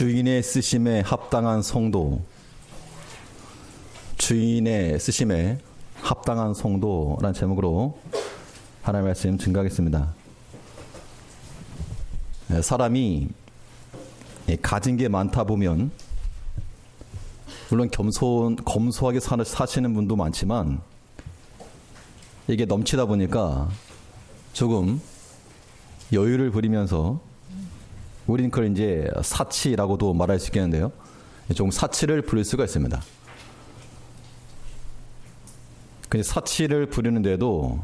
주인의 쓰심에 합당한 성도, 주인의 쓰심에 합당한 성도라는 제목으로 하나님의 말씀 증거하겠습니다. 사람이 가진 게 많다 보면 물론 검소하게 사시는 분도 많지만 이게 넘치다 보니까 조금 여유를 부리면서 우린 그걸 이제 사치라고도 말할 수 있겠는데요. 조금 사치를 부릴 수가 있습니다. 근데 사치를 부리는데도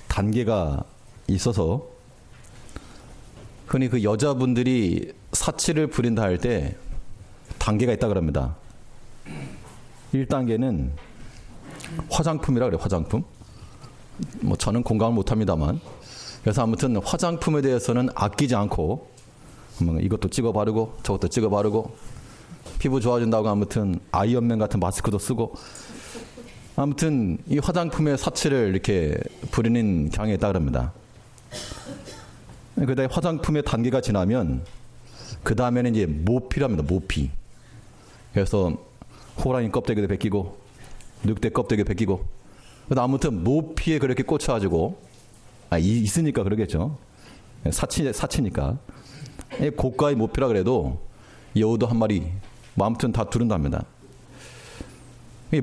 단계가 있어서 흔히 그 여자분들이 사치를 부린다 할 때 단계가 있다 그럽니다. 1단계는 화장품이라 그래요. 화장품. 뭐 저는 공감을 못합니다만, 그래서 아무튼 화장품에 대해서는 아끼지 않고 이것도 찍어 바르고 저것도 찍어 바르고 피부 좋아진다고 아무튼 아이언맨 같은 마스크도 쓰고 아무튼 이 화장품의 사치를 이렇게 부리는 경향이 있다 그럽니다. 그다음에 화장품의 단계가 지나면 그 다음에는 이제 모피랍니다. 모피. 그래서 호랑이 껍데기도 벗기고 늑대 껍데기 벗기고 아무튼 모피에 그렇게 꽂혀가지고 있으니까 그러겠죠. 사치니까. 고가의 모피라 그래도 여우도 한 마리 뭐 아무튼 다 두른답니다.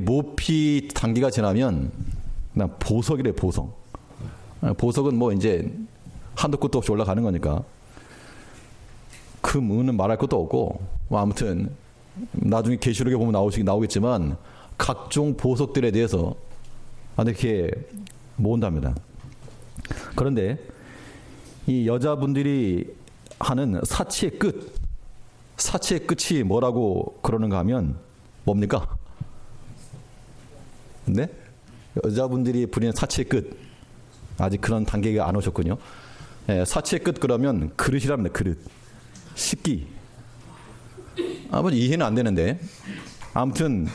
모피 단계가 지나면 그냥 보석이래. 보석. 보석은 뭐 이제 한도 끝도 없이 올라가는 거니까 금, 은은 말할 것도 없고 뭐 아무튼 나중에 계시록에 보면 나오겠지만 각종 보석들에 대해서 이렇게 모은답니다. 그런데 이 여자분들이 하는 사치의 끝이 뭐라고 그러는가 하면 뭡니까? 네? 여자분들이 부리는 사치의 끝. 아직 그런 단계가 안 오셨군요. 사치의 끝 그러면 그릇이랍니다. 그릇. 식기. 아무튼 이해는 안 되는데 아무튼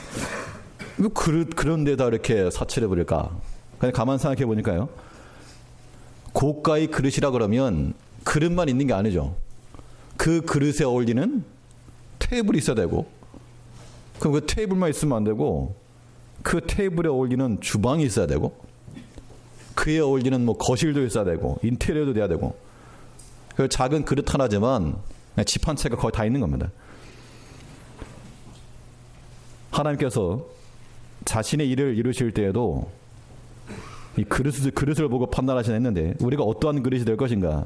왜 그런 데다 이렇게 사치를 부릴까? 그냥 가만 생각해 보니까요. 고가의 그릇이라 그러면 그릇만 있는 게 아니죠. 그 그릇에 어울리는 테이블이 있어야 되고, 그럼 그 테이블만 있으면 안 되고 그 테이블에 어울리는 주방이 있어야 되고, 그에 어울리는 뭐 거실도 있어야 되고, 인테리어도 돼야 되고, 그 작은 그릇 하나지만 집 한 채가 거의 다 있는 겁니다. 하나님께서 자신의 일을 이루실 때에도 이 그릇을 보고 판단하시나 했는데 우리가 어떠한 그릇이 될 것인가?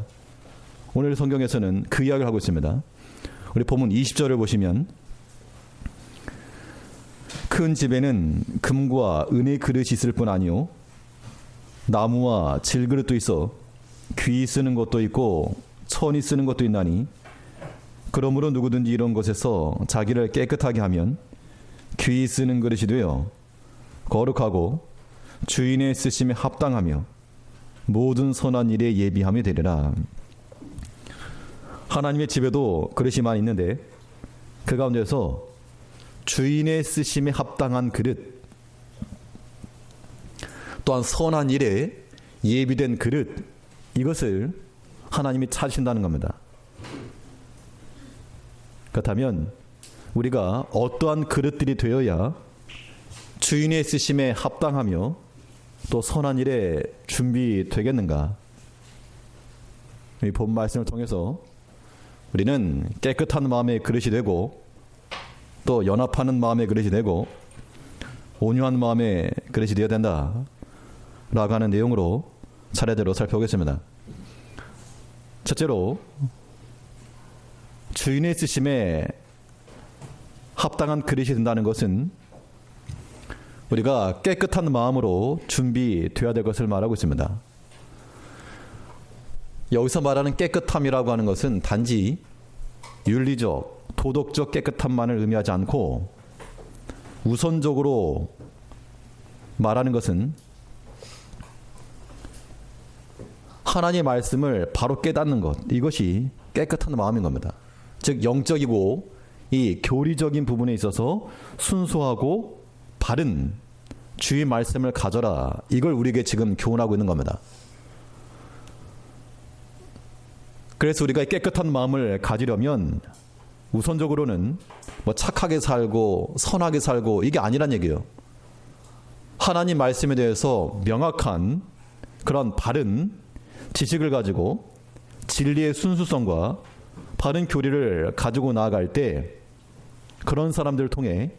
오늘 성경에서는 그 이야기를 하고 있습니다. 우리 본문 20절을 보시면 큰 집에는 금과 은의 그릇이 있을 뿐 아니요 나무와 질그릇도 있어 귀 쓰는 것도 있고 천이 쓰는 것도 있나니 그러므로 누구든지 이런 것에서 자기를 깨끗하게 하면 귀 쓰는 그릇이 되어 거룩하고 주인의 쓰심에 합당하며 모든 선한 일에 예비함이 되리라. 하나님의 집에도 그릇이 많이 있는데 그 가운데서 주인의 쓰심에 합당한 그릇, 또한 선한 일에 예비된 그릇, 이것을 하나님이 찾으신다는 겁니다. 그렇다면 우리가 어떠한 그릇들이 되어야 주인의 쓰심에 합당하며 또 선한 일에 준비되겠는가? 이 본 말씀을 통해서 우리는 깨끗한 마음의 그릇이 되고 또 연합하는 마음의 그릇이 되고 온유한 마음의 그릇이 되어야 된다 라고 하는 내용으로 차례대로 살펴보겠습니다. 첫째로 주인의 쓰심에 합당한 그릇이 된다는 것은 우리가 깨끗한 마음으로 준비되어야 될 것을 말하고 있습니다. 여기서 말하는 깨끗함이라고 하는 것은 단지 윤리적, 도덕적 깨끗함만을 의미하지 않고 우선적으로 말하는 것은 하나님의 말씀을 바로 깨닫는 것, 이것이 깨끗한 마음인 겁니다. 즉 영적이고 이 교리적인 부분에 있어서 순수하고 바른 주의 말씀을 가져라, 이걸 우리에게 지금 교훈하고 있는 겁니다. 그래서 우리가 깨끗한 마음을 가지려면 우선적으로는 뭐 착하게 살고 선하게 살고 이게 아니란 얘기예요. 하나님 말씀에 대해서 명확한 그런 바른 지식을 가지고 진리의 순수성과 바른 교리를 가지고 나아갈 때 그런 사람들을 통해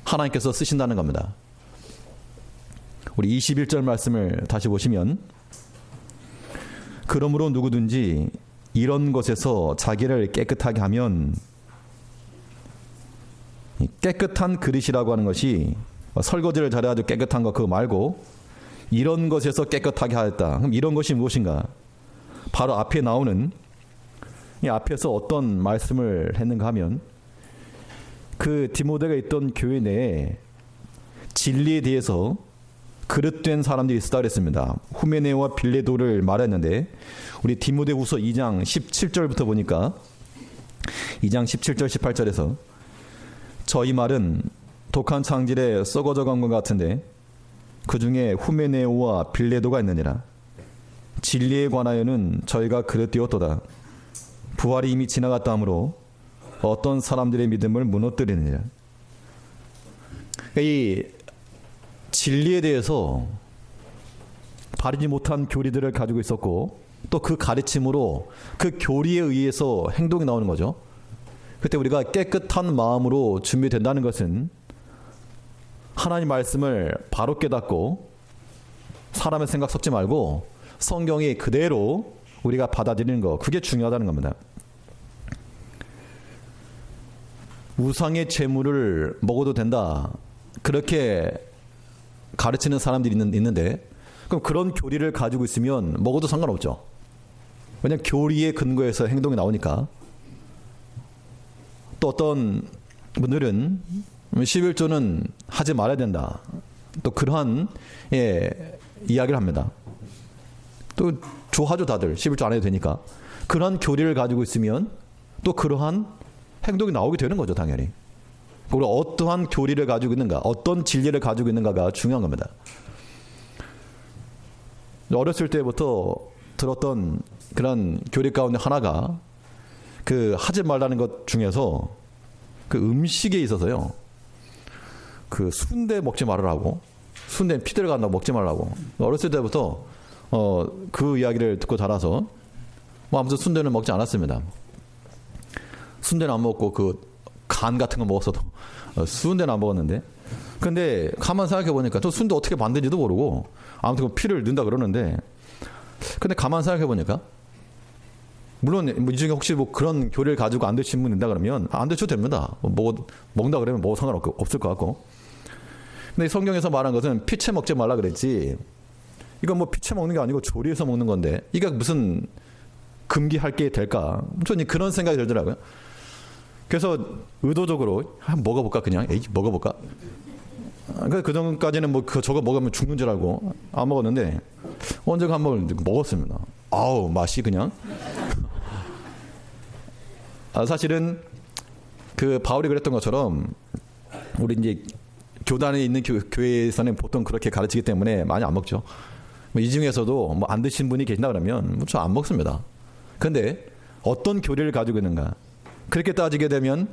하나님께서 쓰신다는 겁니다. 우리 21절 말씀을 다시 보시면, 그러므로 누구든지 이런 것에서 자기를 깨끗하게 하면, 깨끗한 그릇이라고 하는 것이 설거지를 잘해가지고 깨끗한 거 그거 말고 이런 것에서 깨끗하게 하였다. 그럼 이런 것이 무엇인가? 바로 앞에 나오는, 이 앞에서 어떤 말씀을 했는가 하면, 그 디모데가 있던 교회 내에 진리에 대해서 그릇된 사람들이 있었다 그랬습니다. 후메네오와 빌레도를 말했는데, 우리 디모데후서 2장 17절부터 보니까 2장 17절 18절에서 저희 말은 독한 창질에 썩어져 간 것 같은데 그 중에 후메네오와 빌레도가 있느니라. 진리에 관하여는 저희가 그릇되었도다. 부활이 이미 지나갔다 하므로 어떤 사람들의 믿음을 무너뜨리느니라. 이 진리에 대해서 바르지 못한 교리들을 가지고 있었고, 또 그 가르침으로 그 교리에 의해서 행동이 나오는 거죠. 그때 우리가 깨끗한 마음으로 준비된다는 것은 하나님 말씀을 바로 깨닫고 사람의 생각 섞지 말고 성경이 그대로 우리가 받아들이는 거, 그게 중요하다는 겁니다. 우상의 재물을 먹어도 된다, 그렇게 가르치는 사람들이 있는데, 그럼 그런 교리를 가지고 있으면 먹어도 상관없죠. 왜냐하면 교리의 근거에서 행동이 나오니까. 또 어떤 분들은 11조는 하지 말아야 된다, 또 그러한 이야기를 합니다. 또 좋아하죠, 다들. 11조 안 해도 되니까. 그러한 교리를 가지고 있으면 또 그러한 행동이 나오게 되는 거죠, 당연히. 우리가 어떠한 교리를 가지고 있는가, 어떤 진리를 가지고 있는가가 중요한 겁니다. 어렸을 때부터 들었던 그런 교리 가운데 하나가, 그 하지 말라는 것 중에서 그 음식에 있어서요, 그 순대 먹지 말으라고, 순대 피 들어간다고 먹지 말라고. 어렸을 때부터 그 이야기를 듣고 자라서 뭐 아무튼 순대는 먹지 않았습니다. 순대는 안 먹고 그 간 같은 거 먹었어도 순대는 안 먹었는데, 근데 가만 생각해 보니까 또 순대 어떻게 만드는지도 모르고 아무튼 피를 넣는다 그러는데, 근데 가만 생각해 보니까, 물론 이 중에 혹시 뭐 그런 교리를 가지고 안 드시는 분 있다 그러면 안 드셔도 됩니다. 먹는다 그러면 뭐 상관없을 것 같고. 근데 성경에서 말한 것은 피채 먹지 말라 그랬지, 이건 뭐 피채 먹는 게 아니고 조리해서 먹는 건데 이게 무슨 금기할 게 될까? 저는 그런 생각이 들더라고요. 그래서 의도적으로 한번 먹어볼까, 그냥 먹어볼까. 그 전까지는 뭐 저거 먹으면 죽는 줄 알고 안 먹었는데 언젠가 한번 먹었습니다. 아우, 맛이 그냥. 사실은 그 바울이 그랬던 것처럼 우리 이제 교단에 있는 교회에서는 보통 그렇게 가르치기 때문에 많이 안 먹죠. 이 중에서도 뭐 안 드신 분이 계신다 그러면 저 안 먹습니다. 근데 어떤 교리를 가지고 있는가? 그렇게 따지게 되면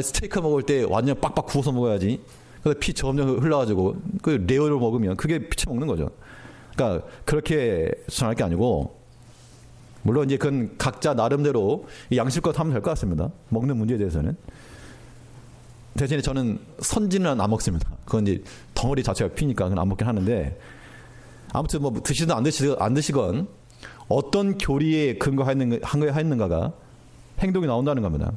스테이크 먹을 때 완전 빡빡 구워서 먹어야지. 그래서 피 점점 흘러가지고 그 레어를 먹으면 그게 피채 먹는 거죠. 그러니까 그렇게 주장할 게 아니고, 물론 이제 그건 각자 나름대로 양심껏 하면 될 것 같습니다. 먹는 문제에 대해서는. 대신에 저는 선지는 안 먹습니다. 그건 이제 덩어리 자체가 피니까 그건 안 먹긴 하는데, 아무튼 뭐 드시든 안 드시건 어떤 교리에 근거하였는가가 행동이 나온다는 겁니다.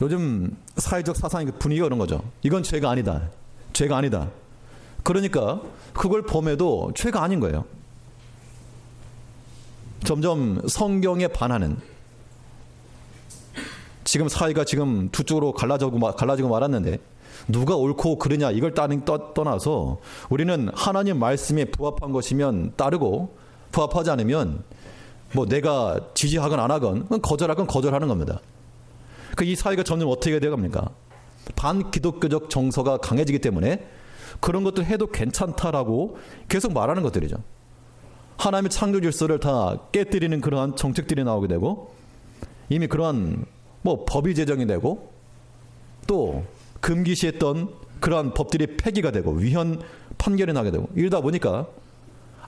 요즘 사회적 사상의 분위기가 그런 거죠. 이건 죄가 아니다. 죄가 아니다. 그러니까 그걸 범해도 죄가 아닌 거예요. 점점 성경에 반하는, 지금 사회가 지금 두 쪽으로 갈라지고 말았는데 누가 옳고 그르냐 이걸 떠나서 우리는 하나님 말씀에 부합한 것이면 따르고, 부합하지 않으면 뭐 내가 지지하건 안 하건 거절하건 거절하는 겁니다. 이 사회가 점점 어떻게 되어갑니까? 반기독교적 정서가 강해지기 때문에 그런 것들 해도 괜찮다라고 계속 말하는 것들이죠. 하나님의 창조 질서를 다 깨뜨리는 그러한 정책들이 나오게 되고, 이미 그러한 뭐 법이 제정이 되고 또 금기시했던 그러한 법들이 폐기가 되고 위헌 판결이 나게 되고 이러다 보니까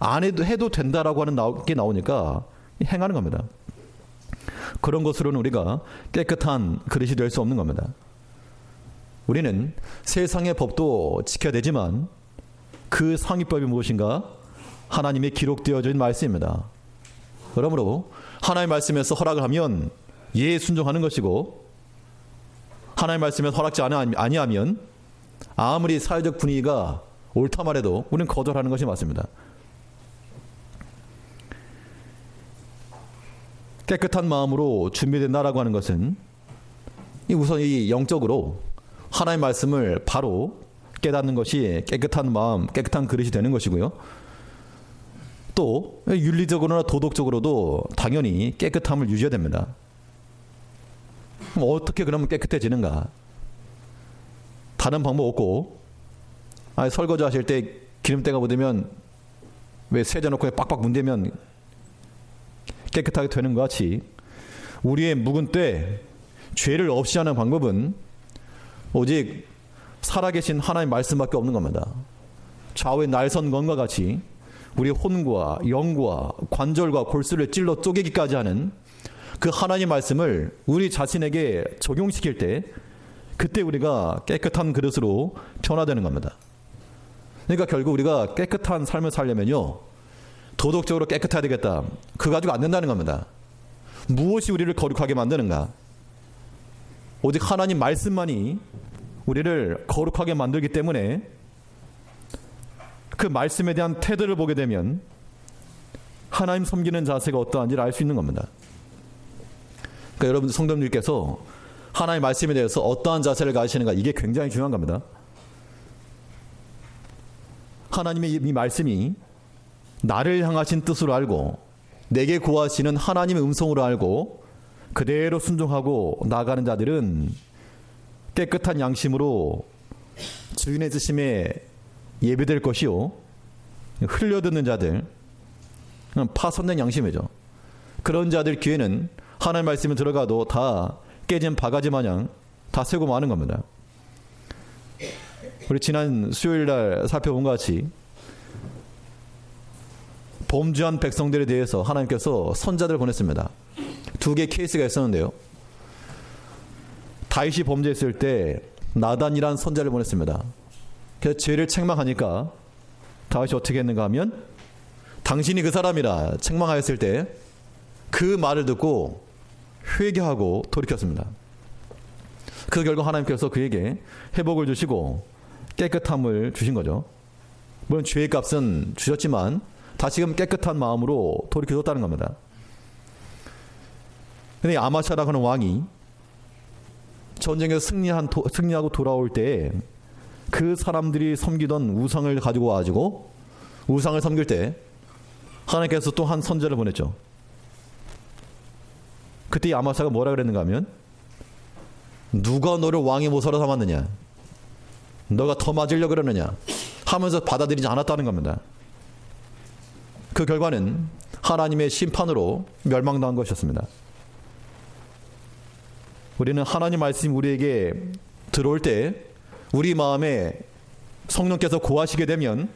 안 해도 된다라고 하는 게 나오니까 행하는 겁니다. 그런 것으로는 우리가 깨끗한 그릇이 될 수 없는 겁니다. 우리는 세상의 법도 지켜야 되지만 그 상위법이 무엇인가? 하나님의 기록되어져 있는 말씀입니다. 그러므로 하나님의 말씀에서 허락을 하면 예에 순종하는 것이고 하나님의 말씀에서 허락지 아니하면 아무리 사회적 분위기가 옳다 말해도 우리는 거절하는 것이 맞습니다. 깨끗한 마음으로 준비된다라고 하는 것은 우선 이 영적으로 하나님의 말씀을 바로 깨닫는 것이 깨끗한 마음, 깨끗한 그릇이 되는 것이고요. 또 윤리적으로나 도덕적으로도 당연히 깨끗함을 유지해야 됩니다. 그럼 어떻게 그러면 깨끗해지는가? 다른 방법 없고 설거지 하실 때 기름때가 묻으면 왜 세제 놓고 빡빡 문대면 깨끗하게 되는 것 같이 우리의 묵은 때 죄를 없이 하는 방법은 오직 살아계신 하나님의 말씀밖에 없는 겁니다. 좌우의 날선건과 같이 우리 혼과 영과 관절과 골수를 찔러 쪼개기까지 하는 그 하나님의 말씀을 우리 자신에게 적용시킬 때 그때 우리가 깨끗한 그릇으로 변화되는 겁니다. 그러니까 결국 우리가 깨끗한 삶을 살려면요, 도덕적으로 깨끗해야 되겠다, 그거 가지고 안 된다는 겁니다. 무엇이 우리를 거룩하게 만드는가? 오직 하나님 말씀만이 우리를 거룩하게 만들기 때문에 그 말씀에 대한 태도를 보게 되면 하나님 섬기는 자세가 어떠한지를 알 수 있는 겁니다. 그러니까 여러분 성도님들께서 하나님의 말씀에 대해서 어떠한 자세를 가지시는가, 이게 굉장히 중요한 겁니다. 하나님의 이 말씀이 나를 향하신 뜻으로 알고 내게 구하시는 하나님의 음성으로 알고 그대로 순종하고 나아가는 자들은 깨끗한 양심으로 주인의 지심에 예배될 것이요, 흘려듣는 자들, 파손된 양심이죠. 그런 자들 귀에는 하나님의 말씀에 들어가도 다 깨진 바가지 마냥 다 새고 마는 겁니다. 우리 지난 수요일날 살펴본 것 같이 범죄한 백성들에 대해서 하나님께서 선자들을 보냈습니다. 두 개의 케이스가 있었는데요. 다윗이 범죄했을 때 나단이란 선자를 보냈습니다. 그래서 죄를 책망하니까 다윗이 어떻게 했는가 하면 당신이 그 사람이라 책망하였을 때 그 말을 듣고 회개하고 돌이켰습니다. 그 결과 하나님께서 그에게 회복을 주시고 깨끗함을 주신 거죠. 물론 죄의 값은 주셨지만 다시금 깨끗한 마음으로 돌이켜줬다는 겁니다. 근데 아마샤라고 하는 왕이 전쟁에서 승리하고 돌아올 때 그 사람들이 섬기던 우상을 가지고 와가지고 우상을 섬길 때 하나님께서 또 한 선자를 보냈죠. 그때 이 아마샤가 뭐라 그랬는가 하면 누가 너를 왕의 모사로 삼았느냐, 너가 더 맞으려고 그러느냐 하면서 받아들이지 않았다는 겁니다. 그 결과는 하나님의 심판으로 멸망당한 것이었습니다. 우리는 하나님 말씀이 우리에게 들어올 때 우리 마음에 성령께서 고하시게 되면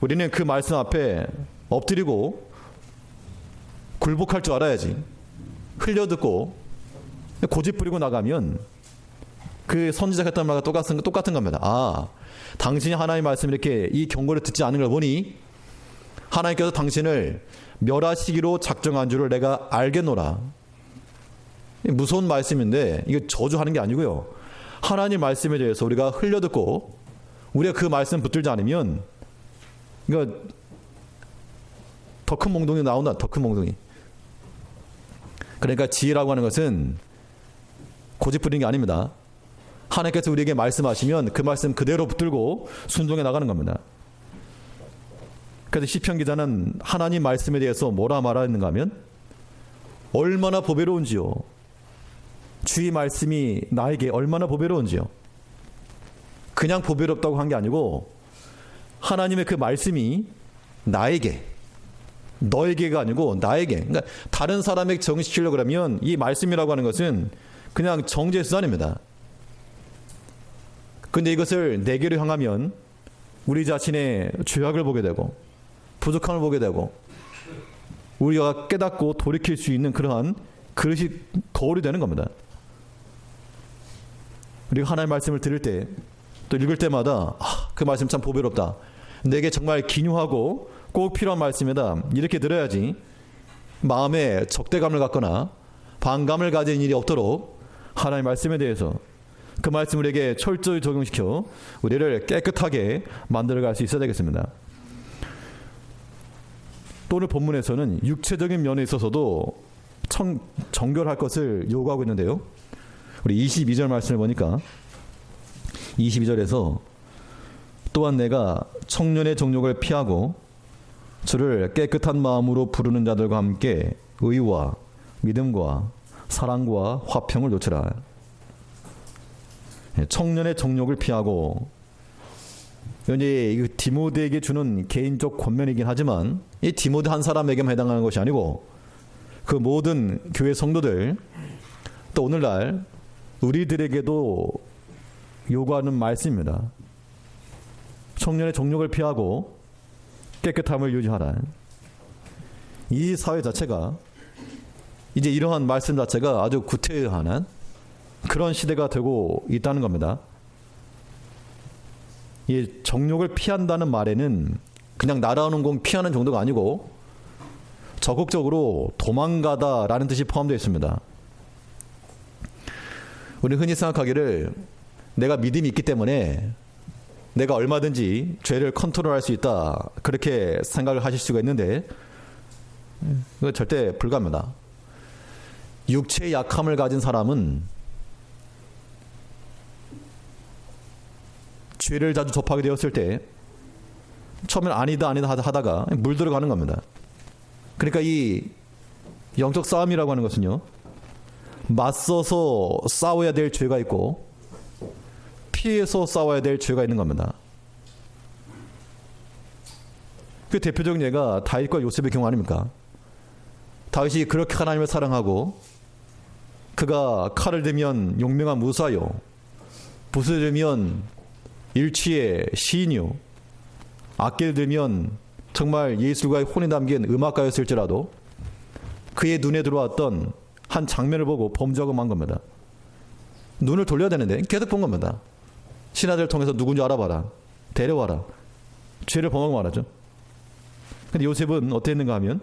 우리는 그 말씀 앞에 엎드리고 굴복할 줄 알아야지. 흘려듣고 고집 부리고 나가면 그 선지자가 했던 말과 똑같은 겁니다. 아, 당신이 하나님의 말씀 이렇게 이 경고를 듣지 않은 걸 보니 하나님께서 당신을 멸하시기로 작정한 줄을 내가 알겠노라. 무서운 말씀인데 이게 저주하는 게 아니고요. 하나님 말씀에 대해서 우리가 흘려듣고 우리가 그 말씀 붙들지 않으면 이거 더 큰 몽둥이 나온다. 더 큰 몽둥이. 그러니까 지혜라고 하는 것은 고집 부리는 게 아닙니다. 하나님께서 우리에게 말씀하시면 그 말씀 그대로 붙들고 순종해 나가는 겁니다. 그래서 시편 기자는 하나님 말씀에 대해서 뭐라 말하는가 하면 얼마나 보배로운지요. 주의 말씀이 나에게 얼마나 보배로운지요. 그냥 보배롭다고 한 게 아니고 하나님의 그 말씀이 나에게 너에게가 아니고 나에게. 그러니까 다른 사람에게 적용시키려고 하면 이 말씀이라고 하는 것은 그냥 정죄 수단입니다. 근데 이것을 내게로 향하면 우리 자신의 죄악을 보게 되고 부족함을 보게 되고 우리가 깨닫고 돌이킬 수 있는 그러한 그릇이 거울이 되는 겁니다. 우리가 하나님의 말씀을 들을 때 또 읽을 때마다 그 말씀 참 보배롭다. 내게 정말 기묘하고 꼭 필요한 말씀이다. 이렇게 들어야지 마음에 적대감을 갖거나 반감을 가진 일이 없도록 하나님의 말씀에 대해서 그 말씀을 우리에게 철저히 적용시켜 우리를 깨끗하게 만들어갈 수 있어야 되겠습니다. 또 오늘 본문에서는 육체적인 면에 있어서도 정결할 것을 요구하고 있는데요. 우리 22절 말씀을 보니까 22절에서 또한 내가 청년의 정욕을 피하고 주를 깨끗한 마음으로 부르는 자들과 함께 의와 믿음과 사랑과 화평을 놓치라. 청년의 정욕을 피하고, 이제 디모데에게 주는 개인적 권면이긴 하지만 이 디모데 한 사람에게만 해당하는 것이 아니고 그 모든 교회 성도들 또 오늘날 우리들에게도 요구하는 말씀입니다. 청년의 정욕을 피하고 깨끗함을 유지하라. 이 사회 자체가 이제 이러한 말씀 자체가 아주 구태의하는 그런 시대가 되고 있다는 겁니다. 이 정욕을 피한다는 말에는 그냥 날아오는 공 피하는 정도가 아니고 적극적으로 도망가다라는 뜻이 포함되어 있습니다. 우리는 흔히 생각하기를 내가 믿음이 있기 때문에 내가 얼마든지 죄를 컨트롤할 수 있다, 그렇게 생각을 하실 수가 있는데 그건 절대 불가합니다. 육체의 약함을 가진 사람은 죄를 자주 접하게 되었을 때 처음엔 아니다 하다가 물들어가는 겁니다. 그러니까 이 영적 싸움이라고 하는 것은요, 맞서서 싸워야 될 죄가 있고 피해서 싸워야 될 죄가 있는 겁니다. 그 대표적인 예가 다윗과 요셉의 경우 아닙니까? 다윗이 그렇게 하나님을 사랑하고 그가 칼을 들면 용맹한 무사요, 붓을 들면 일치의 시인이요, 악기를 들면 정말 예술가의 혼이 담긴 음악가였을지라도 그의 눈에 들어왔던 한 장면을 보고 범죄하고 만 겁니다. 눈을 돌려야 되는데 계속 본 겁니다. 신하들을 통해서 누군지 알아봐라, 데려와라, 죄를 범하고 말하죠. 근데 요셉은 어떻게 했는가 하면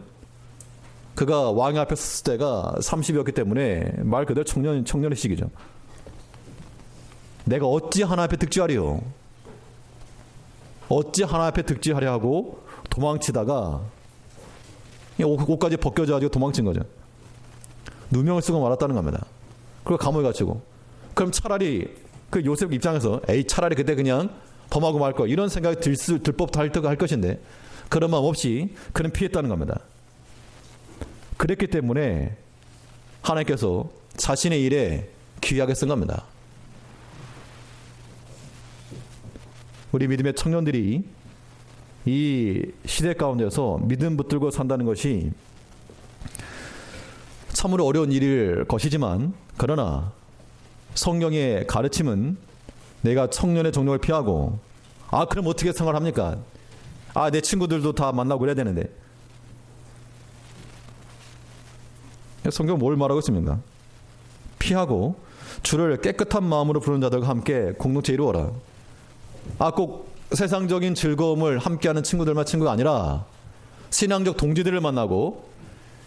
그가 왕 앞에 섰을 때가 30이었기 때문에 말 그대로 청년의 시기죠. 내가 어찌 하나 앞에 득지하리요, 어찌 하나 앞에 득지하려 하고 도망치다가 옷까지 벗겨져가지고 도망친 거죠. 누명을 쓰고 말았다는 겁니다. 그리고 감옥에 갇히고. 그럼 차라리 그 요셉 입장에서 차라리 그때 그냥 범하고 말 거, 이런 생각이 들 법도 할 것인데 그런 마음 없이 그는 피했다는 겁니다. 그랬기 때문에 하나님께서 자신의 일에 귀하게 쓴 겁니다. 우리 믿음의 청년들이 이 시대 가운데서 믿음 붙들고 산다는 것이 참으로 어려운 일일 것이지만, 그러나 성경의 가르침은 내가 청년의 정욕을 피하고, 그럼 어떻게 생활합니까? 내 친구들도 다 만나고 그래야 되는데. 성경은 뭘 말하고 있습니까? 피하고 주를 깨끗한 마음으로 부르는 자들과 함께 공동체 이루어라. 꼭 세상적인 즐거움을 함께하는 친구들만 친구가 아니라 신앙적 동지들을 만나고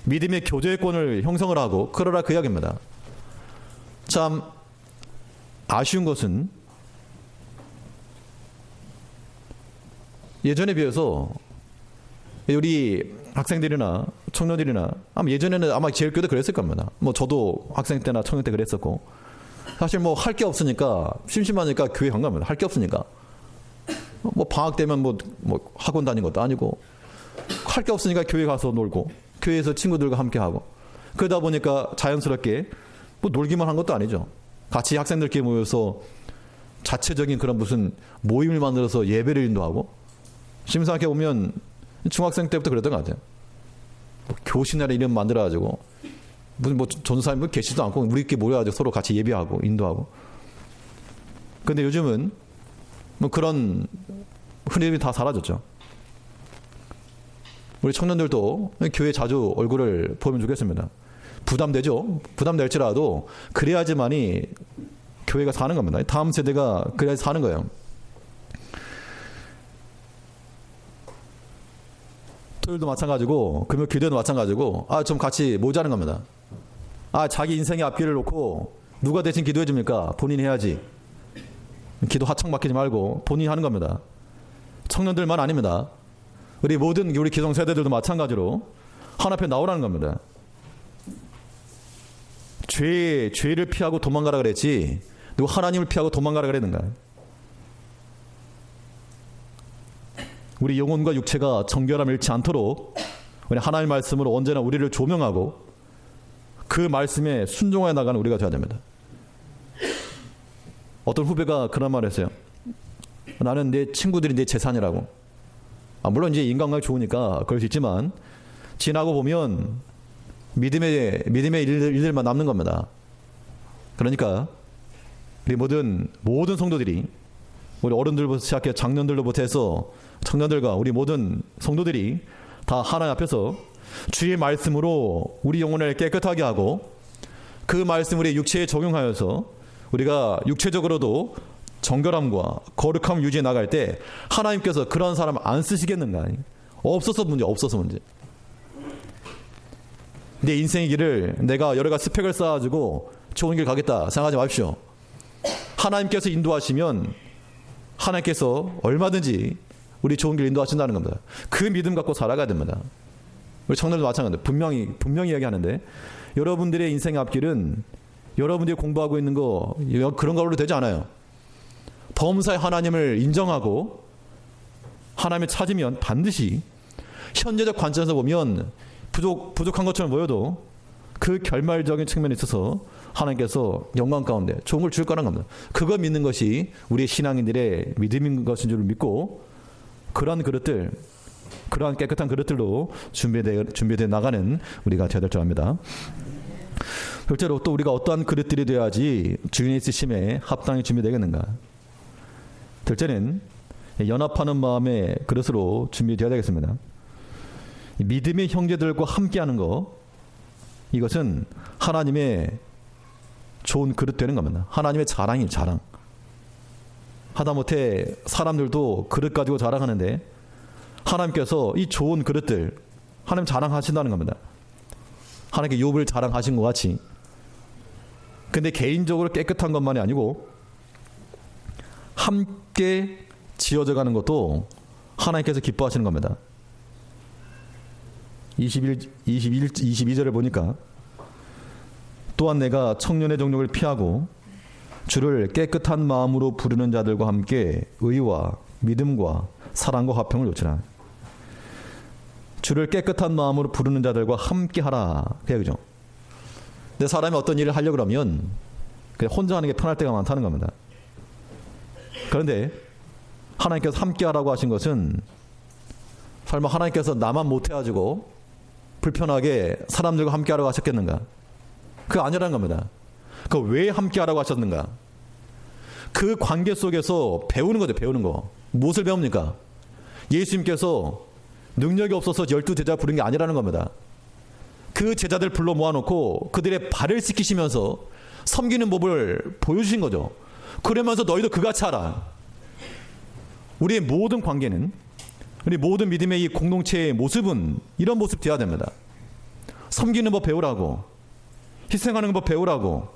믿음의 교제권을 형성을 하고 그러라, 그 이야기입니다. 참 아쉬운 것은 예전에 비해서 우리 학생들이나 청년들이나 예전에는 아마 제일 교도 그랬을 겁니다. 저도 학생 때나 청년 때 그랬었고, 사실 할 게 없으니까, 심심하니까 교회 간 겁니다. 할 게 없으니까. 방학 되면 학원 다닌 것도 아니고, 할 게 없으니까 교회 가서 놀고, 교회에서 친구들과 함께 하고, 그러다 보니까 자연스럽게 놀기만 한 것도 아니죠. 같이 학생들끼리 모여서 자체적인 그런 무슨 모임을 만들어서 예배를 인도하고, 심사하게 보면 중학생 때부터 그랬던 것 같아요. 뭐 교신이라는 이름 만들어가지고 무슨 뭐 전도사님 계시지도 않고 우리끼리 모여가지고 서로 같이 예배하고 인도하고. 근데 요즘은 뭐 그런 흔히들이 다 사라졌죠. 우리 청년들도 교회 자주 얼굴을 보면 좋겠습니다. 부담되죠. 부담될지라도 그래야지만이 교회가 사는 겁니다. 다음 세대가 그래야지 사는 거예요. 토요일도 마찬가지고 금요 기도도 마찬가지고 좀 같이 모자는 겁니다. 자기 인생의 앞길을 놓고 누가 대신 기도해 줍니까? 본인이 해야지. 기도 하청 맡기지 말고 본인이 하는 겁니다. 청년들만 아닙니다. 우리 모든 우리 기성세대들도 마찬가지로 하나님 앞에 나오라는 겁니다. 죄를 피하고 도망가라 그랬지 누구 하나님을 피하고 도망가라 그랬는가? 우리 영혼과 육체가 정결함을 잃지 않도록 우리 하나님의 말씀으로 언제나 우리를 조명하고 그 말씀에 순종해 나가는 우리가 되어야 됩니다. 어떤 후배가 그런 말을 했어요. 나는 내 친구들이 내 재산이라고. 물론 이제 인간관계 좋으니까 그럴 수 있지만 지나고 보면 믿음의 일들만 남는 겁니다. 그러니까 우리 모든 성도들이 우리 어른들부터 시작해 장년들로부터 해서 청년들과 우리 모든 성도들이 다 하나님 앞에서 주의 말씀으로 우리 영혼을 깨끗하게 하고 그 말씀 우리 육체에 적용하여서 우리가 육체적으로도 정결함과 거룩함을 유지해 나갈 때 하나님께서 그런 사람 안 쓰시겠는가? 없어서 문제. 내 인생의 길을 내가 여러 가지 스펙을 쌓아주고 좋은 길 가겠다 생각하지 마십시오. 하나님께서 인도하시면 하나님께서 얼마든지 우리 좋은 길 인도하신다는 겁니다. 그 믿음 갖고 살아가야 됩니다. 우리 청년들도 마찬가지입니다. 분명히 이야기하는데 여러분들의 인생의 앞길은 여러분들이 공부하고 있는 거 그런 걸로 되지 않아요. 범사의 하나님을 인정하고 하나님을 찾으면 반드시 현재적 관점에서 보면 부족한 것처럼 보여도 그 결말적인 측면에 있어서 하나님께서 영광 가운데 좋은 걸 줄 거라는 겁니다. 그거 믿는 것이 우리 신앙인들의 믿음인 것인 줄 믿고 그러한 깨끗한 그릇들로 준비되어 나가는 우리가 되어야 될 줄 압니다. 실제로 또 우리가 어떠한 그릇들이 되어야지 주인의 쓰심에 합당히 준비되겠는가? 둘째는 연합하는 마음의 그릇으로 준비되어야 되겠습니다. 믿음의 형제들과 함께하는 것, 이것은 하나님의 좋은 그릇 되는 겁니다. 하나님의 자랑이에요. 자랑. 하다못해 사람들도 그릇 가지고 자랑하는데 하나님께서 이 좋은 그릇들 하나님 자랑하신다는 겁니다. 하나님께 욥을 자랑하신 것 같이. 근데 개인적으로 깨끗한 것만이 아니고 함께 지어져 가는 것도 하나님께서 기뻐하시는 겁니다. 22절을 보니까 또한 내가 청년의 정욕을 피하고 주를 깨끗한 마음으로 부르는 자들과 함께 의와 믿음과 사랑과 화평을 놓치라. 주를 깨끗한 마음으로 부르는 자들과 함께 하라. 그죠? 근데 사람이 어떤 일을 하려고 그러면 그냥 혼자 하는 게 편할 때가 많다는 겁니다. 그런데 하나님께서 함께 하라고 하신 것은 설마 하나님께서 나만 못해가지고 불편하게 사람들과 함께 하라고 하셨겠는가? 그거 아니라는 겁니다. 그 왜 함께 하라고 하셨는가? 그 관계 속에서 배우는 거죠. 배우는 거. 무엇을 배웁니까? 예수님께서 능력이 없어서 12제자 부른 게 아니라는 겁니다. 그 제자들 불러 모아놓고 그들의 발을 씻기시면서 섬기는 법을 보여주신 거죠. 그러면서 너희도 그같이 하라. 우리의 모든 관계는, 우리 모든 믿음의 이 공동체의 모습은 이런 모습 되어야 됩니다. 섬기는 법 배우라고, 희생하는 법 배우라고,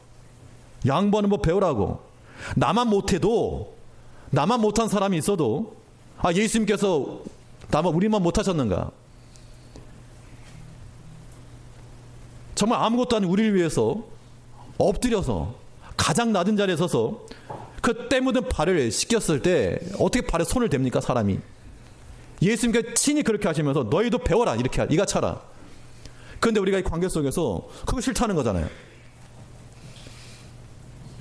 양보하는 법 배우라고. 나만 못해도, 나만 못한 사람이 있어도 예수님께서 우리만 못하셨는가? 정말 아무것도 아닌 우리를 위해서 엎드려서 가장 낮은 자리에 서서 그 때 묻은 발을 씻겼을 때 어떻게 발에 손을 댑니까? 사람이. 예수님께서 친히 그렇게 하시면서 너희도 배워라. 이같이 하라. 그런데 우리가 이 관계 속에서 그거 싫다는 거잖아요.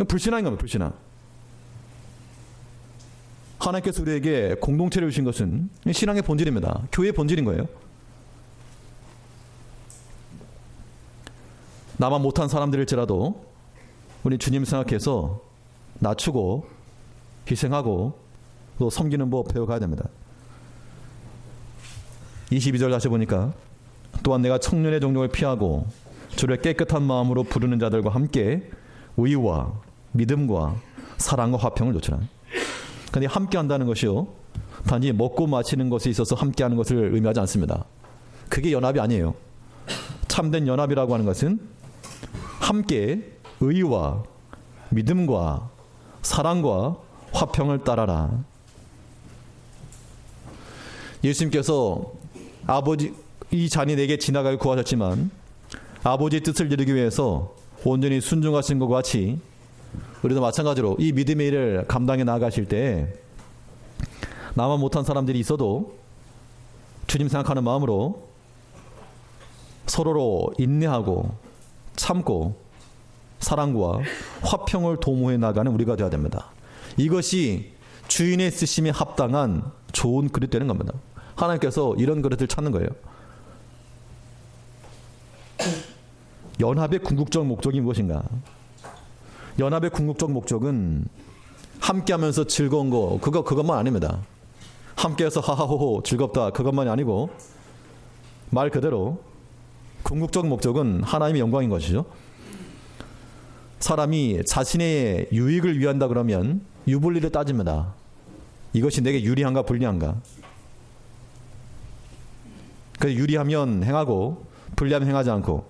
불신앙인 겁니다. 불신앙. 하나님께서 우리에게 공동체를 주신 것은 신앙의 본질입니다. 교회의 본질인 거예요. 나만 못한 사람들일지라도 우리 주님 생각해서 낮추고 희생하고 또 섬기는 법 배워가야 됩니다. 22절 다시 보니까 또한 내가 청년의 종족을 피하고 주를 깨끗한 마음으로 부르는 자들과 함께 의와 믿음과 사랑과 화평을 놓치라. 그런데 함께 한다는 것이요, 단지 먹고 마시는 것에 있어서 함께 하는 것을 의미하지 않습니다. 그게 연합이 아니에요. 참된 연합이라고 하는 것은 함께 의와 믿음과 사랑과 화평을 따라라. 예수님께서 아버지 이 잔이 내게 지나가게 구하셨지만 아버지의 뜻을 이루기 위해서 온전히 순종하신 것과 같이 우리도 마찬가지로 이 믿음의 일을 감당해 나가실 때 나만 못한 사람들이 있어도 주님 생각하는 마음으로 서로로 인내하고 참고 사랑과 화평을 도모해 나가는 우리가 되어야 됩니다. 이것이 주인의 쓰심에 합당한 좋은 그릇 되는 겁니다. 하나님께서 이런 그릇을 찾는 거예요. 연합의 궁극적 목적이 무엇인가? 연합의 궁극적 목적은 함께하면서 즐거운 거 그것만 아닙니다. 함께해서 하하호호 즐겁다 그것만이 아니고 말 그대로 궁극적 목적은 하나님의 영광인 것이죠. 사람이 자신의 유익을 위한다 그러면 유불리를 따집니다. 이것이 내게 유리한가 불리한가. 그래서 유리하면 행하고 불리하면 행하지 않고.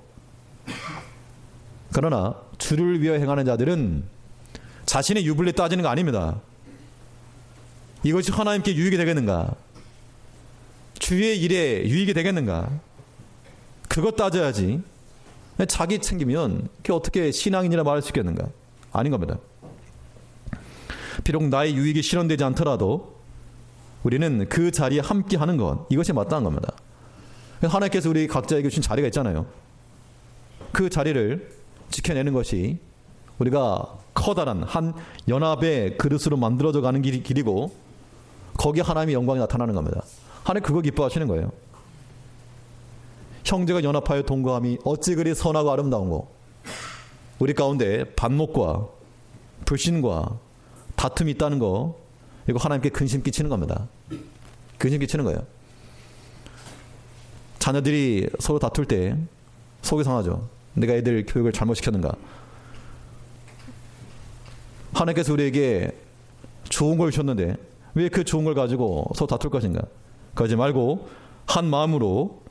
그러나 주를 위해 행하는 자들은 자신의 유불리 따지는 거 아닙니다. 이것이 하나님께 유익이 되겠는가? 주의 일에 유익이 되겠는가? 그것 따져야지. 자기 챙기면 그게 어떻게 신앙인이라 말할 수 있겠는가? 아닌 겁니다. 비록 나의 유익이 실현되지 않더라도 우리는 그 자리에 함께 하는 것, 이것이 마땅한 겁니다. 하나님께서 우리 각자에게 주신 자리가 있잖아요. 그 자리를 지켜내는 것이 우리가 커다란 한 연합의 그릇으로 만들어져 가는 길이고 거기에 하나님의 영광이 나타나는 겁니다. 하나님 그거 기뻐하시는 거예요. 형제가 연합하여 동거함이 어찌 그리 선하고 아름다운 거. 우리 가운데 반목과 불신과 다툼이 있다는 거, 이거 하나님께 근심 끼치는 겁니다. 근심 끼치는 거예요. 자녀들이 서로 다툴 때 속이 상하죠. 내가 애들 교육을 잘못 시켰는가. 하나님께서 우리에게 좋은 걸 주셨는데 왜 그 좋은 걸 가지고 서로 다툴 것인가. 그러지 말고 한 마음으로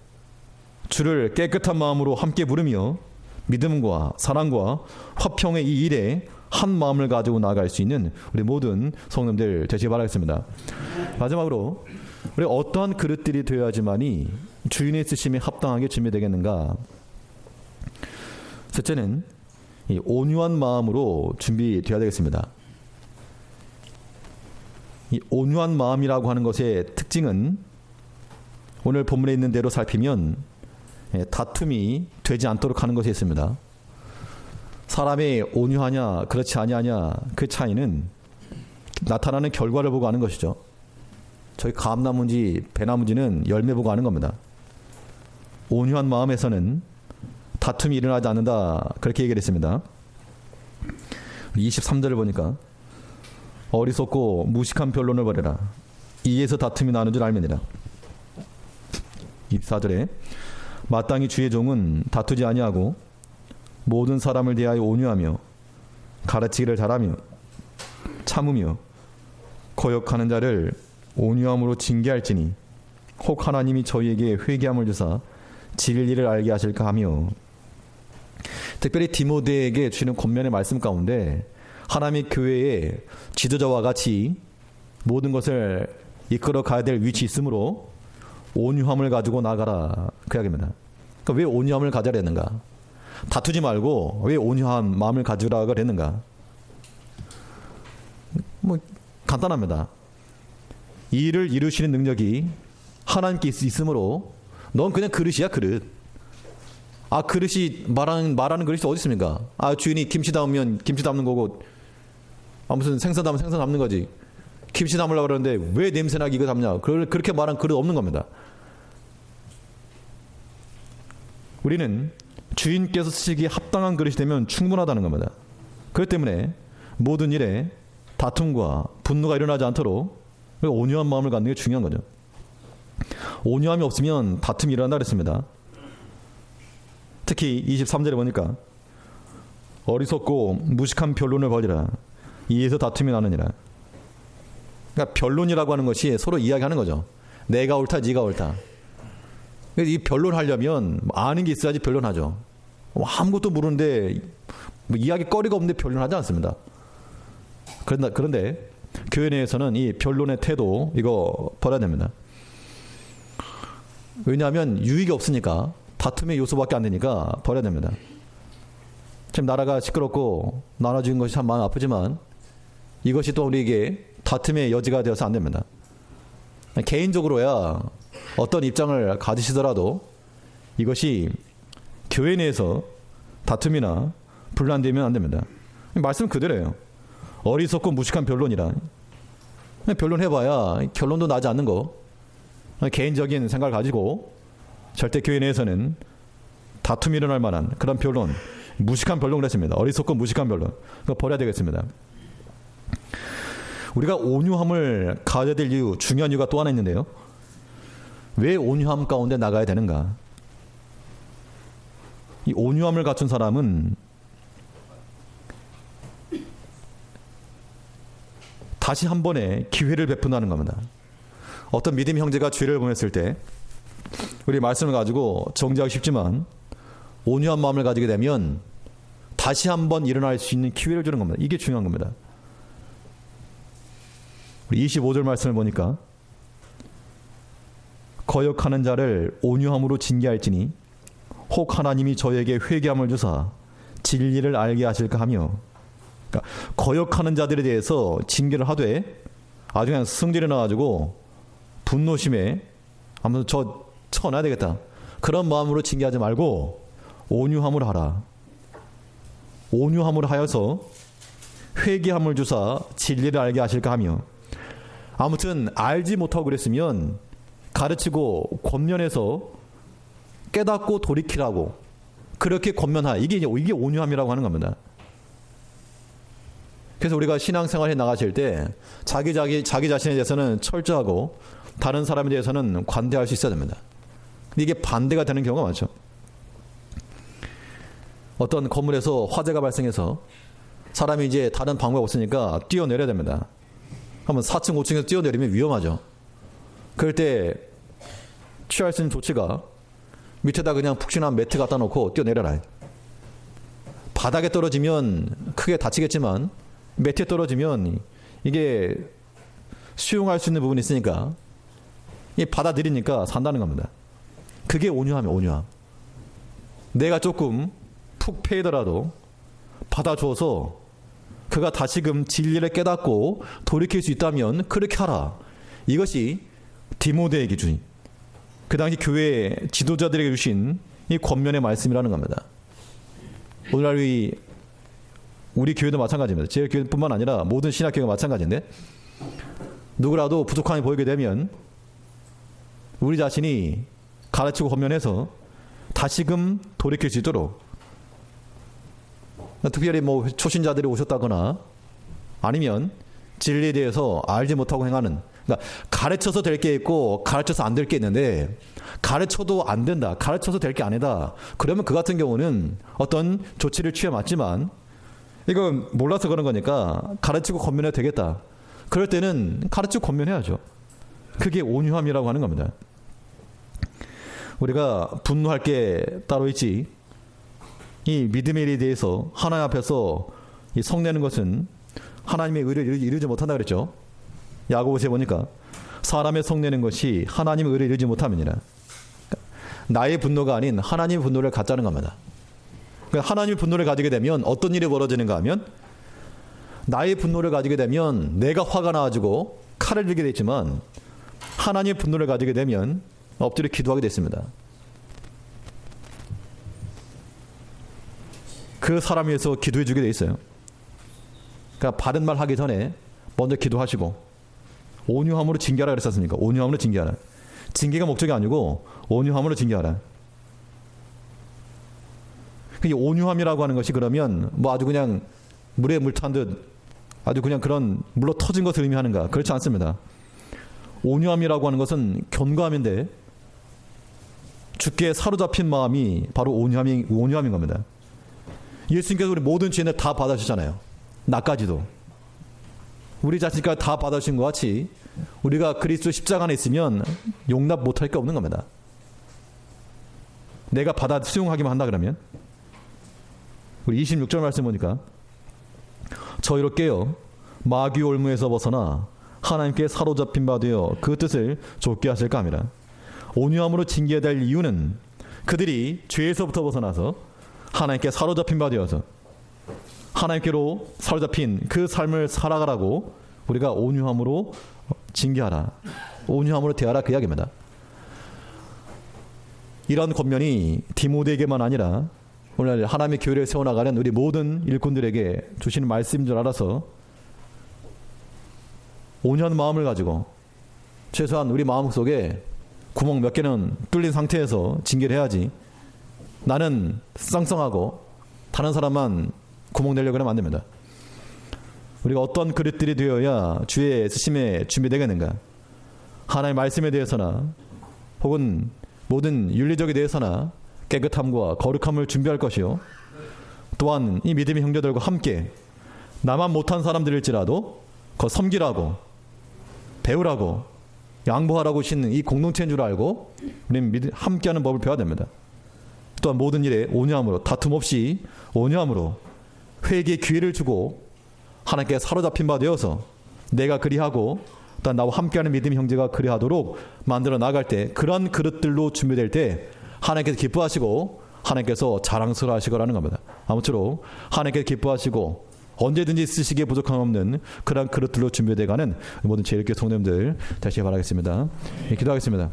주를 깨끗한 마음으로 함께 부르며 믿음과 사랑과 화평의 이 일에 한 마음을 가지고 나아갈 수 있는 우리 모든 성도님들 되시기 바라겠습니다. 마지막으로 우리 어떠한 그릇들이 되어야지만이 주인의 쓰심에 합당하게 준비되겠는가. 셋째는 이 온유한 마음으로 준비되어야 되겠습니다. 이 온유한 마음이라고 하는 것의 특징은 오늘 본문에 있는 대로 살피면 다툼이 되지 않도록 하는 것이 있습니다. 사람이 온유하냐 그렇지 아니하냐 그 차이는 나타나는 결과를 보고 아는 것이죠. 저희 감나무인지 배나무인지는 열매 보고 아는 겁니다. 온유한 마음에서는 다툼이 일어나지 않는다, 그렇게 얘기를 했습니다. 23절을 보니까 어리석고 무식한 변론을 버려라. 이에서 다툼이 나는 줄 알면이라. 24절에 마땅히 주의 종은 다투지 아니하고 모든 사람을 대하여 온유하며 가르치기를 잘하며 참으며 거역하는 자를 온유함으로 징계할지니 혹 하나님이 저희에게 회개함을 주사 진리를 알게 하실까 하며. 특별히 디모데에게 주시는 권면의 말씀 가운데 하나님의 교회의 지도자와 같이 모든 것을 이끌어 가야 될 위치 있으므로 온유함을 가지고 나가라, 그 이야기입니다. 그러니까 왜 온유함을 가져야 되는가? 다투지 말고 왜 온유한 마음을 가지라고 그랬는가? 뭐 간단합니다. 이 일을 이루시는 능력이 하나님께 있으므로 넌 그냥 그릇이야, 그릇. 아, 그릇이 말하는 그릇이 어디 있습니까? 아, 주인이 김치 담으면 김치 담는 거고, 아, 무슨 생선 담으면 생선 담는 거지. 김치 담으려고 그러는데 왜 냄새나게 이거 담냐? 그렇게 말한 그릇 없는 겁니다. 우리는 주인께서 쓰시기에 합당한 그릇이 되면 충분하다는 겁니다. 그렇기 때문에 모든 일에 다툼과 분노가 일어나지 않도록 온유한 마음을 갖는 게 중요한 거죠. 온유함이 없으면 다툼이 일어난다 그랬습니다. 특히 23절에 보니까 어리석고 무식한 변론을 벌이라 이에서 다툼이 나느니라. 그러니까 변론이라고 하는 것이 서로 이야기하는 거죠. 내가 옳다, 네가 옳다. 이 변론하려면 아는 게 있어야지 변론하죠. 아무것도 모르는데 이야기거리가 없는데 변론하지 않습니다. 그런데 교회 내에서는 이 변론의 태도 이거 버려야 됩니다. 왜냐하면 유익이 없으니까, 다툼의 요소밖에 안 되니까 버려야 됩니다. 지금 나라가 시끄럽고 나눠진 것이 참 마음 아프지만 이것이 또 우리에게 다툼의 여지가 되어서 안 됩니다. 개인적으로야 어떤 입장을 가지시더라도 이것이 교회 내에서 다툼이나 분란되면 안 됩니다. 말씀 그대로예요. 어리석고 무식한 변론이라. 변론해봐야 결론도 나지 않는 거. 개인적인 생각을 가지고 절대 교회 내에서는 다툼이 일어날 만한 그런 변론, 무식한 변론을 했습니다. 어리석고 무식한 변론. 그거 버려야 되겠습니다. 우리가 온유함을 가져야 될 이유, 중요한 이유가 또 하나 있는데요. 왜 온유함 가운데 나가야 되는가? 이 온유함을 갖춘 사람은 다시 한 번의 기회를 베푼다는 겁니다. 어떤 믿음 형제가 죄를 범했을 때 우리 말씀을 가지고 정죄하기 쉽지만 온유한 마음을 가지게 되면 다시 한 번 일어날 수 있는 기회를 주는 겁니다. 이게 중요한 겁니다. 우리 25절 말씀을 보니까 거역하는 자를 온유함으로 징계할지니 혹 하나님이 저에게 회개함을 주사 진리를 알게 하실까 하며. 그러니까 거역하는 자들에 대해서 징계를 하되 아주 그냥 승질이 나가지고 분노심에 아무튼 저 쳐놔야 되겠다, 그런 마음으로 징계하지 말고 온유함으로 하라. 온유함으로 하여서 회개함을 주사 진리를 알게 하실까 하며. 아무튼 알지 못하고 그랬으면 가르치고 권면해서 깨닫고 돌이키라고, 그렇게 권면하. 이게 온유함이라고 하는 겁니다. 그래서 우리가 신앙생활에 나가실 때 자기 자신에 대해서는 철저하고 다른 사람에 대해서는 관대할 수 있어야 됩니다. 근데 이게 반대가 되는 경우가 많죠. 어떤 건물에서 화재가 발생해서 사람이 이제 다른 방법이 없으니까 뛰어내려야 됩니다. 한번 4층, 5층에서 뛰어내리면 위험하죠. 그럴 때 취할 수 있는 조치가 밑에다 그냥 푹신한 매트 갖다 놓고 뛰어내려라. 바닥에 떨어지면 크게 다치겠지만 매트에 떨어지면 이게 수용할 수 있는 부분이 있으니까 받아들이니까 산다는 겁니다. 그게 온유함이에요. 온유함. 내가 조금 푹 패이더라도 받아줘서 그가 다시금 진리를 깨닫고 돌이킬 수 있다면 그렇게 하라. 이것이 디모데의 기준, 그 당시 교회 지도자들에게 주신 이 권면의 말씀이라는 겁니다. 오늘날 우리 교회도 마찬가지입니다. 제 교회뿐만 아니라 모든 신학교가 마찬가지인데, 누구라도 부족함이 보이게 되면 우리 자신이 가르치고 권면해서 다시금 돌이킬 수 있도록, 특별히 뭐 초신자들이 오셨다거나 아니면 진리에 대해서 알지 못하고 행하는, 그러니까 가르쳐서 될 게 있고 가르쳐서 안 될 게 있는데, 가르쳐도 안 된다, 가르쳐서 될 게 아니다, 그러면 그 같은 경우는 어떤 조치를 취해 맞지만 이거 몰라서 그런 거니까 가르치고 권면해도 되겠다, 그럴 때는 가르치고 권면해야죠. 그게 온유함이라고 하는 겁니다. 우리가 분노할 게 따로 있지, 이 믿음의 일에 대해서 하나님 앞에서 성내는 것은 하나님의 의를 이루지 못한다 그랬죠. 야고보서에 보니까 사람의 성내는 것이 하나님의 의를 이루지 못함이니라. 나의 분노가 아닌 하나님의 분노를 갖자는 겁니다. 그러니까 하나님의 분노를 가지게 되면 어떤 일이 벌어지는가 하면, 나의 분노를 가지게 되면 내가 화가 나가지고 칼을 들게 되지만, 하나님의 분노를 가지게 되면 엎드려 기도하게 됐습니다. 그 사람 위해서 기도해 주게 돼 있어요. 그러니까 바른 말 하기 전에 먼저 기도하시고, 온유함으로 징계하라 그랬었습니까? 온유함으로 징계하라. 징계가 목적이 아니고 온유함으로 징계하라. 이 온유함이라고 하는 것이 그러면 뭐 아주 그냥 물에 물 탄 듯 아주 그냥 그런 물로 터진 것을 의미하는가? 그렇지 않습니다. 온유함이라고 하는 것은 견고함인데 주께 사로잡힌 마음이 바로 온유함인 겁니다. 예수님께서 우리 모든 죄인을 다 받아주셨잖아요. 나까지도. 우리 자신까지 다 받아주신 것 같이 우리가 그리스도 십자가 안에 있으면 용납 못할 게 없는 겁니다. 내가 받아 수용하기만 한다 그러면. 우리 26절 말씀 보니까 저희로 깨어 마귀 올무에서 벗어나 하나님께 사로잡힌 바 되어 그 뜻을 좇게 하실까 합니다. 온유함으로 징계해야 될 이유는 그들이 죄에서부터 벗어나서 하나님께 사로잡힌 바 되어서 하나님께로 사로잡힌 그 삶을 살아가라고 우리가 온유함으로 징계하라. 온유함으로 대하라 그 이야기입니다. 이런 권면이 디모데에게만 아니라 오늘 하나님의 교회를 세워나가는 우리 모든 일꾼들에게 주시는 말씀인 줄 알아서 온유한 마음을 가지고 최소한 우리 마음속에 구멍 몇 개는 뚫린 상태에서 징계를 해야지 나는 쌍쌍하고 다른 사람만 구멍 내려고 하면 안 됩니다. 우리가 어떤 그릇들이 되어야 주의 쓰심에 준비되겠는가? 하나님의 말씀에 대해서나 혹은 모든 윤리적에 대해서나 깨끗함과 거룩함을 준비할 것이요. 또한 이 믿음의 형제들과 함께 나만 못한 사람들일지라도 그 섬기라고 배우라고 양보하라고 하시는 이 공동체인 줄 알고 우리는 함께하는 법을 배워야 됩니다. 또한 모든 일에 온유함으로 다툼 없이 온유함으로 회개의 기회를 주고 하나님께 사로잡힌 바 되어서 내가 그리하고 또한 나와 함께하는 믿음의 형제가 그리하도록 만들어 나갈 때 그런 그릇들로 준비될 때 하나님께서 기뻐하시고 하나님께서 자랑스러워 하시거라는 겁니다. 아무쪼록 하나님께서 기뻐하시고 언제든지 쓰시기에 부족함 없는 그런 그릇들로 준비되어 가는 모든 제일교회 성도님들 다시 바라겠습니다. 기도하겠습니다.